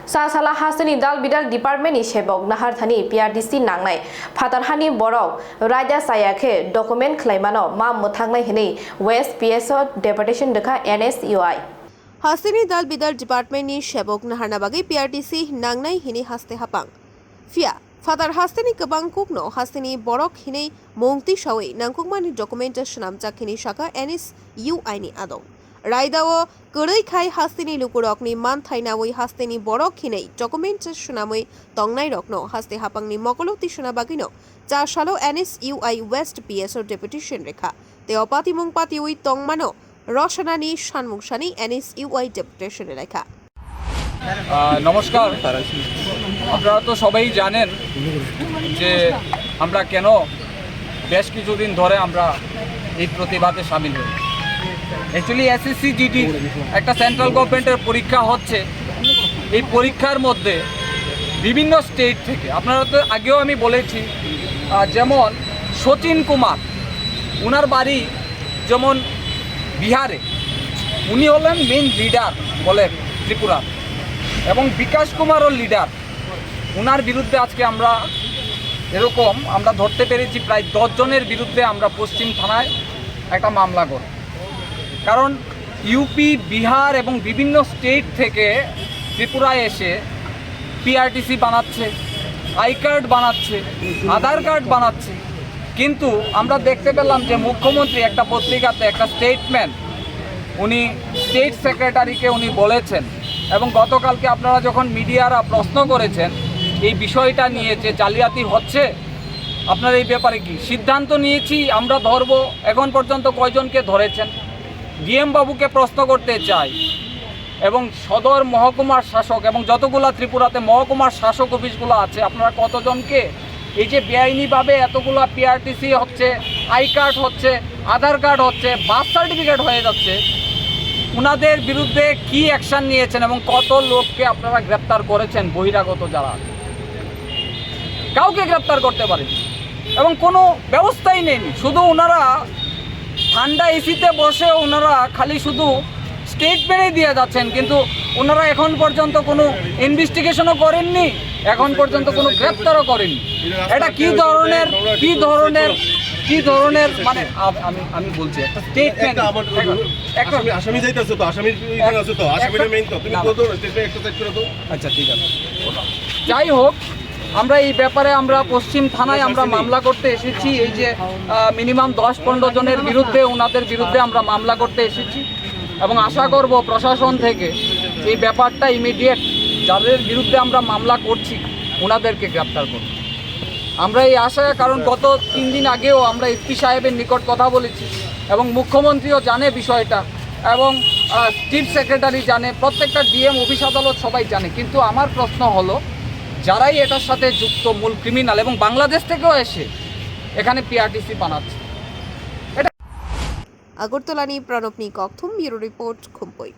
साला हासनी दाल बिदाल डिपार्टमेंट सेबक नाहारथानी PRTC नांगनाय फातार हानि बरक राइदा सायाखे डकुमेंट खलायमानो मा mwthakna hani वेस्ट PSO deputation रखा NSUI हासनी दाल बिदाल डिपार्टमेंट नि सेबक नाहारना बागै PRTC नांगनाय हिनि हास्ते हापां फिया फातार हास्तेनि गोबां कुकनो हास्तेनि बरक हिनि मंगति सावै नांकुकमानि डकुमेंट swnam चाखिनि शाखा NSUI नि आदं राइदाओ गरै खाय हास्तेनि लुकुरकनि मान थाइनावै हास्तेनि बरक हिनै डकुमेंट swnamै तंनाय रकनो हास्ते हापांनि मकलो तिसना बागिनो चा सालो NSUI वेस्ट PSO deputation रेखा ते अपाति मुंगपाति उइ तंमानो रशनानि सानमुंसानि NSUI deputation रेखा নমস্কার আপনারা তো সবাই জানেন যে আমরা কেন বেশ কিছুদিন ধরে আমরা এই প্রতিবাদে শামিল হই। অ্যাকচুয়ালি SSC GD একটা সেন্ট্রাল গভর্নমেন্টের পরীক্ষা হচ্ছে। এই পরীক্ষার মধ্যে বিভিন্ন স্টেট থেকে আপনারা তো আগেও আমি বলেছি, যেমন সচিন কুমার ওনার বাড়ি যেমন বিহারে, উনি হলেন মেইন লিডার বলে ত্রিপুরা, এবং বিকাশ কুমারও লিডার। ওনার বিরুদ্ধে আজকে আমরা এরকম আমরা ধরতে পেরেছি প্রায় 10 জনের বিরুদ্ধে আমরা পশ্চিম থানায় একটা মামলা করি। কারণ ইউপি, বিহার এবং বিভিন্ন স্টেট থেকে ত্রিপুরায় এসে PRTC বানাচ্ছে, আই কার্ড বানাচ্ছে, আধার কার্ড বানাচ্ছে। কিন্তু আমরা দেখতে পেলাম যে মুখ্যমন্ত্রী একটা পত্রিকাতে একটা স্টেটমেন্ট উনি স্টেট সেক্রেটারিকে উনি বলেছেন, এবং গতকালকে আপনারা যখন মিডিয়ারা প্রশ্ন করেছেন এই বিষয়টা নিয়ে যে জালিয়াতি হচ্ছে, আপনারা এই ব্যাপারে কি সিদ্ধান্ত নিয়েছি আমরা ধরব। এখন পর্যন্ত কয়জনকে ধরেছেন? DM বাবুকে প্রশ্ন করতে চাই, এবং সদর মহকুমার শাসক এবং যতগুলা ত্রিপুরাতে মহকুমার শাসক অফিসগুলো আছে আপনারা কতজনকে এই যে বেআইনিভাবে এতগুলো PRTC হচ্ছে, আই কার্ড হচ্ছে, আধার কার্ড হচ্ছে, বার্থ সার্টিফিকেট হয়ে যাচ্ছে, ওনাদের বিরুদ্ধে কি অ্যাকশন নিয়েছেন এবং কত লোককে আপনারা গ্রেপ্তার করেছেন? বহিরাগত যারা কাউকে গ্রেপ্তার করতে পারেন এবং কোনো ব্যবস্থাই নেই। শুধু ওনারা ঠান্ডা এসিতে বসে ওনারা খালি শুধু স্টেটমেন্টই দিয়ে যাচ্ছেন, কিন্তু ওনারা এখন পর্যন্ত কোনো ইনভেস্টিগেশনও করেননি, এখন পর্যন্ত কোনো গ্রেপ্তারও করেননি। এটা কি ধরনের মানে আমি বলছি একটা স্টেটমেন্ট। আচ্ছা ঠিক আছে, যাই হোক, আমরা এই ব্যাপারে আমরা পশ্চিম থানায় আমরা মামলা করতে এসেছি। এই যে মিনিমাম 10-15 জনের বিরুদ্ধে ওনাদের বিরুদ্ধে আমরা মামলা করতে এসেছি, এবং আশা করব প্রশাসন থেকে এই ব্যাপারটা ইমিডিয়েট যাদের বিরুদ্ধে আমরা মামলা করছি ওনাদেরকে গ্রেপ্তার করব আমরা এই আশায়। কারণ গত 3 দিন আগেও আমরা SP সাহেবের নিকট কথা বলেছি, এবং মুখ্যমন্ত্রীও জানে বিষয়টা, এবং চিফ সেক্রেটারি জানে, প্রত্যেকটা DM অফিস আদালত সবাই জানে। কিন্তু আমার প্রশ্ন হলো, যারাই এটার সাথে যুক্ত মূল ক্রিমিনাল এবং বাংলাদেশ থেকেও এসে এখানে PRTC বানাচ্ছে। আগরতলানি প্রণবনি ককথুম, ব্যুরো রিপোর্ট, খুম্পুই।